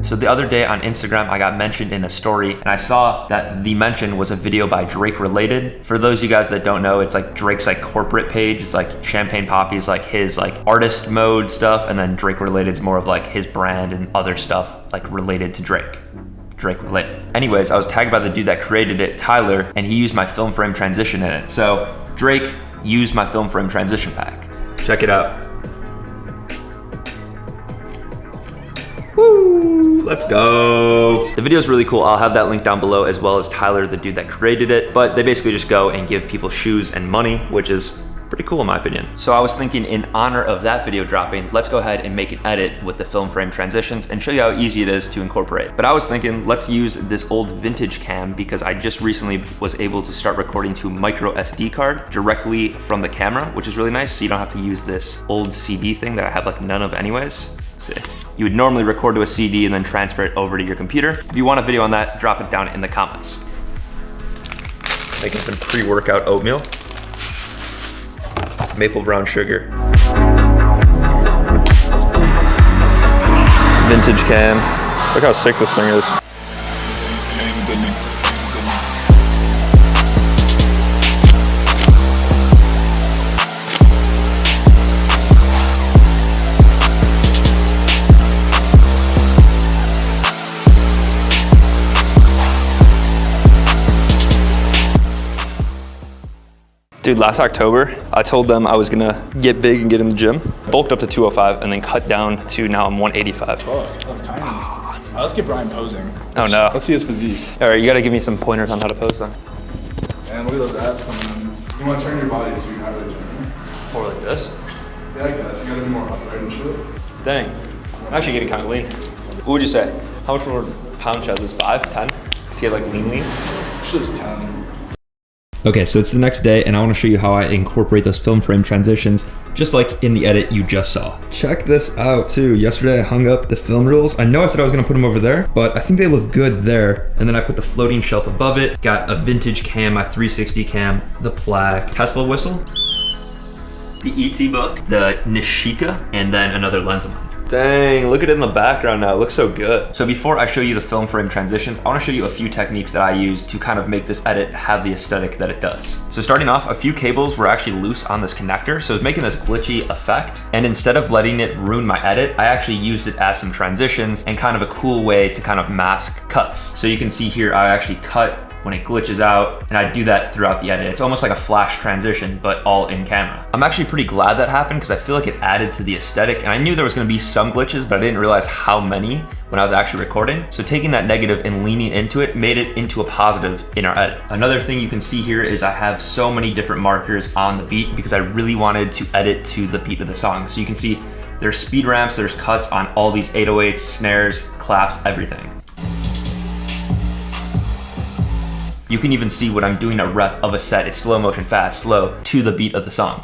So the other day on Instagram, I got mentioned in a story, and I saw that the mention was a video by Drake Related. For those of you guys that don't know, it's like Drake's like corporate page. It's like Champagne Papi's like his like artist mode stuff, and then Drake Related's more of like his brand and other stuff like related to Drake related. Anyways, I was tagged by the dude that created it, Tyler, and he used my film frame transition in it. So Drake used my film frame transition pack. Check it out. Woo, let's go. The video is really cool. I'll have that link down below, as well as Tyler, the dude that created it. But they basically just go and give people shoes and money, which is pretty cool in my opinion. So I was thinking, in honor of that video dropping, let's go ahead and make an edit with the film frame transitions and show you how easy it is to incorporate. But I was thinking, let's use this old vintage cam, because I just recently was able to start recording to micro SD card directly from the camera, which is really nice. So you don't have to use this old CD thing that I have like none of anyways. Let's see. You would normally record to a CD and then transfer it over to your computer. If you want a video on that, drop it down in the comments. Making some pre-workout oatmeal. Maple brown sugar. Vintage cam. Look how sick this thing is. Dude, last October, I told them I was gonna get big and get in the gym. Bulked up to 205 and then cut down to now I'm 185. Oh, tiny. Let's get Brian posing. Oh no. Let's see his physique. All right, you gotta give me some pointers on how to pose then. And look at those abs coming in. You wanna turn your body so you can have it turn. More like this? Yeah, I guess. You gotta be more upright and shit. Dang, I'm actually getting kind of lean. What would you say? How much more pound should I lose? 5, 10? To get like lean? Shit was 10. Okay, so it's the next day and I want to show you how I incorporate those film frame transitions, just like in the edit you just saw. Check this out too. Yesterday I hung up the film reels. I know I said I was gonna put them over there, but I think they look good there. And then I put the floating shelf above it, got a vintage cam, my 360 cam, the plaque, Tesla whistle, the ET book, the Nishika, and then another lens of mine. Dang, look at it in the background now. It looks so good. So before I show you the film frame transitions, I want to show you a few techniques that I use to kind of make this edit have the aesthetic that it does. So starting off, a few cables were actually loose on this connector, so it's making this glitchy effect. And instead of letting it ruin my edit, I actually used it as some transitions and kind of a cool way to kind of mask cuts. So you can see here, I actually cut when it glitches out, and I do that throughout the edit. It's almost like a flash transition, but all in camera. I'm actually pretty glad that happened because I feel like it added to the aesthetic, and I knew there was gonna be some glitches, but I didn't realize how many when I was actually recording. So taking that negative and leaning into it made it into a positive in our edit. Another thing you can see here is I have so many different markers on the beat because I really wanted to edit to the beat of the song. So you can see there's speed ramps, there's cuts on all these 808s, snares, claps, everything. You can even see when I'm doing a rep of a set, it's slow motion, fast, slow, to the beat of the song.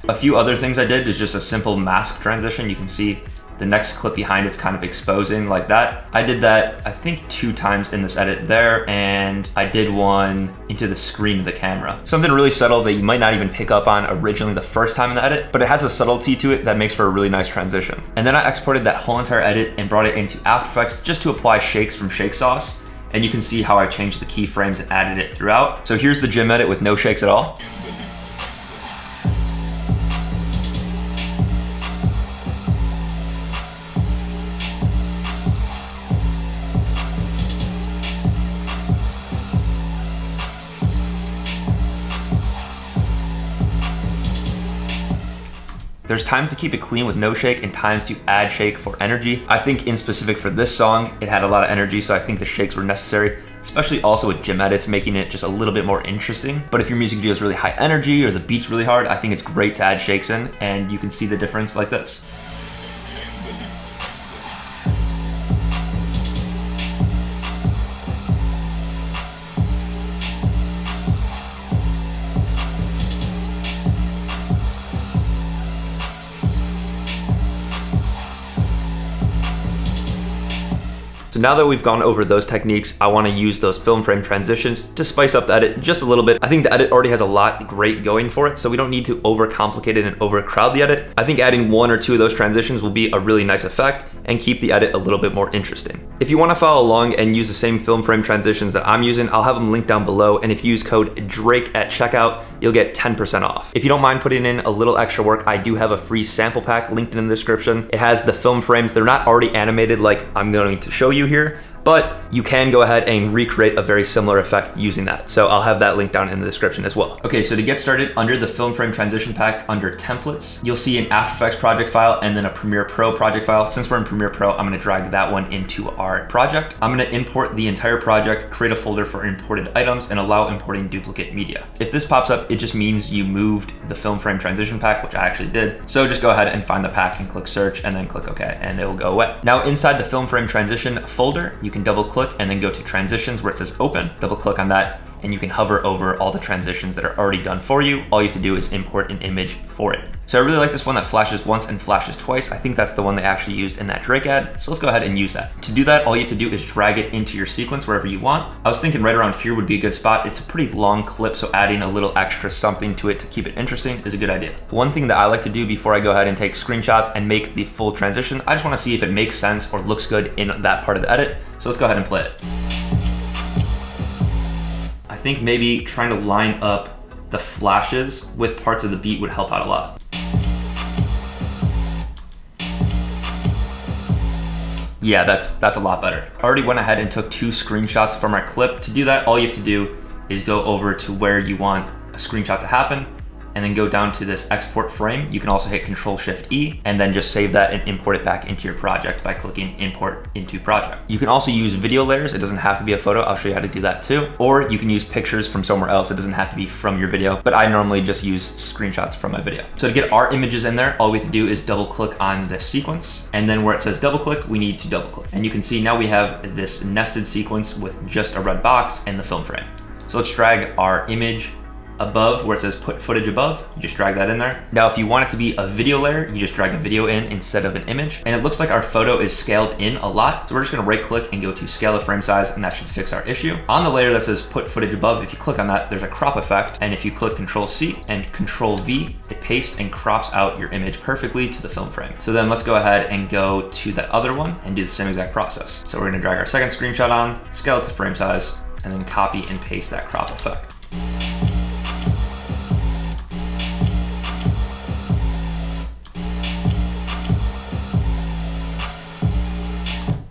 A few other things I did is just a simple mask transition. You can see the next clip behind it's kind of exposing like that. I did that, I think 2 times in this edit there, and I did one into the screen of the camera. Something really subtle that you might not even pick up on originally the first time in the edit, but it has a subtlety to it that makes for a really nice transition. And then I exported that whole entire edit and brought it into After Effects just to apply shakes from Shake Sauce. And you can see how I changed the keyframes and added it throughout. So here's the gym edit with no shakes at all. There's times to keep it clean with no shake and times to add shake for energy. I think in specific for this song, it had a lot of energy, so I think the shakes were necessary, especially also with gym edits, making it just a little bit more interesting. But if your music video is really high energy or the beat's really hard, I think it's great to add shakes in, and you can see the difference like this. So So now that we've gone over those techniques, I want to use those film frame transitions to spice up the edit just a little bit. I think the edit already has a lot great going for it, so we don't need to overcomplicate it and overcrowd the edit. I think adding 1 or 2 of those transitions will be a really nice effect and keep the edit a little bit more interesting. If you want to follow along and use the same film frame transitions that I'm using, I'll have them linked down below, and if you use code DRAKE at checkout, you'll get 10% off. If you don't mind putting in a little extra work, I do have a free sample pack linked in the description. It has the film frames. They're not already animated like I'm going to show you here, but you can go ahead and recreate a very similar effect using that. So I'll have that link down in the description as well. Okay, so to get started, under the film frame transition pack, under templates, you'll see an After Effects project file and then a Premiere Pro project file. Since we're in Premiere Pro, I'm gonna drag that one into our project. I'm gonna import the entire project, create a folder for imported items, and allow importing duplicate media. If this pops up, it just means you moved the film frame transition pack, which I actually did. So just go ahead and find the pack and click search and then click OK, and it will go away. Now inside the film frame transition folder, you can double click and then go to transitions where it says open, double click on that, and you can hover over all the transitions that are already done for you. All you have to do is import an image for it. So I really like this one that flashes once and flashes twice. I think that's the one they actually used in that Drake ad. So let's go ahead and use that. To do that, all you have to do is drag it into your sequence wherever you want. I was thinking right around here would be a good spot. It's a pretty long clip, so adding a little extra something to it to keep it interesting is a good idea. One thing that I like to do before I go ahead and take screenshots and make the full transition, I just want to see if it makes sense or looks good in that part of the edit. So let's go ahead and play it. I think maybe trying to line up the flashes with parts of the beat would help out a lot. Yeah, that's a lot better. I already went ahead and took 2 screenshots from our clip. To do that, all you have to do is go over to where you want a screenshot to happen, and then go down to this export frame. You can also hit Control-Shift-E and then just save that and import it back into your project by clicking import into project. You can also use video layers. It doesn't have to be a photo. I'll show you how to do that too. Or you can use pictures from somewhere else. It doesn't have to be from your video, but I normally just use screenshots from my video. So to get our images in there, all we have to do is double click on this sequence, and then where it says double click, we need to double click. And you can see now we have this nested sequence with just a red box and the film frame. So let's drag our image above where it says put footage above, you just drag that in there. Now, if you want it to be a video layer, you just drag a video in instead of an image. And it looks like our photo is scaled in a lot. So we're just gonna right click and go to scale of frame size, and that should fix our issue. On the layer that says put footage above, if you click on that, there's a crop effect. And if you click Control-C and Control-V, it pastes and crops out your image perfectly to the film frame. So then let's go ahead and go to that other one and do the same exact process. So we're gonna drag our second screenshot on, scale it to frame size, and then copy and paste that crop effect.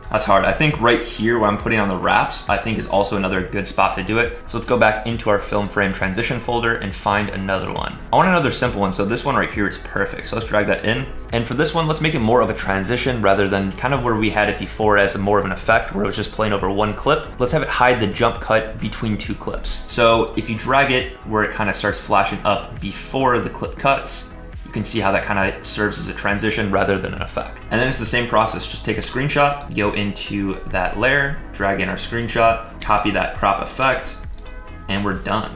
That's hard. I think right here where I'm putting on the wraps, I think is also another good spot to do it. So let's go back into our film frame transition folder and find another one. I want another simple one, so this one right here is perfect. So let's drag that in. And for this one, let's make it more of a transition rather than kind of where we had it before as more of an effect where it was just playing over one clip. Let's have it hide the jump cut between 2 clips. So if you drag it where it kind of starts flashing up before the clip cuts, you can see how that kind of serves as a transition rather than an effect. And then it's the same process. Just take a screenshot, go into that layer, drag in our screenshot, copy that crop effect, and we're done.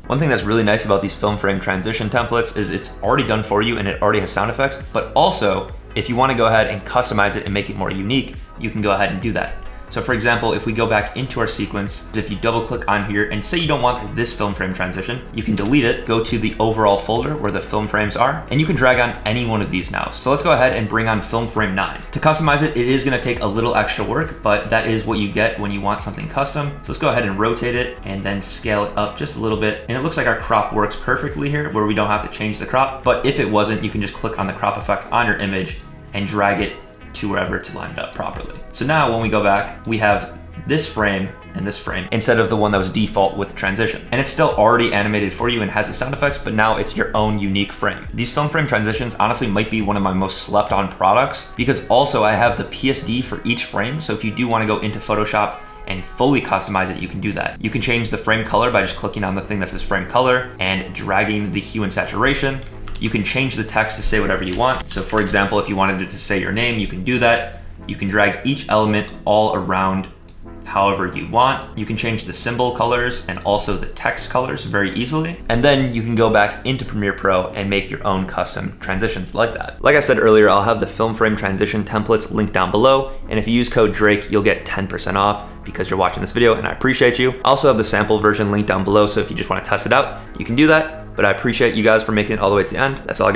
One thing that's really nice about these film frame transition templates is it's already done for you and it already has sound effects, but also if you want to go ahead and customize it and make it more unique, you can go ahead and do that. So for example, if we go back into our sequence, if you double click on here and say you don't want this film frame transition, you can delete it, go to the overall folder where the film frames are, and you can drag on any one of these now. So let's go ahead and bring on film frame 9. To customize it, it is gonna take a little extra work, but that is what you get when you want something custom. So let's go ahead and rotate it and then scale it up just a little bit. And it looks like our crop works perfectly here where we don't have to change the crop. But if it wasn't, you can just click on the crop effect on your image and drag it to wherever to line it up properly. So now when we go back, we have this frame and this frame instead of the one that was default with the transition. And it's still already animated for you and has the sound effects, but now it's your own unique frame. These film frame transitions honestly might be one of my most slept on products because also I have the PSD for each frame. So if you do want to go into Photoshop and fully customize it, you can do that. You can change the frame color by just clicking on the thing that says frame color and dragging the hue and saturation. You can change the text to say whatever you want. So for example, if you wanted it to say your name, you can do that. You can drag each element all around however you want. You can change the symbol colors and also the text colors very easily. And then you can go back into Premiere Pro and make your own custom transitions like that. Like I said earlier, I'll have the film frame transition templates linked down below. And if you use code Drake, you'll get 10% off because you're watching this video and I appreciate you. I also have the sample version linked down below. So if you just want to test it out, you can do that. But I appreciate you guys for making it all the way to the end. That's all I got.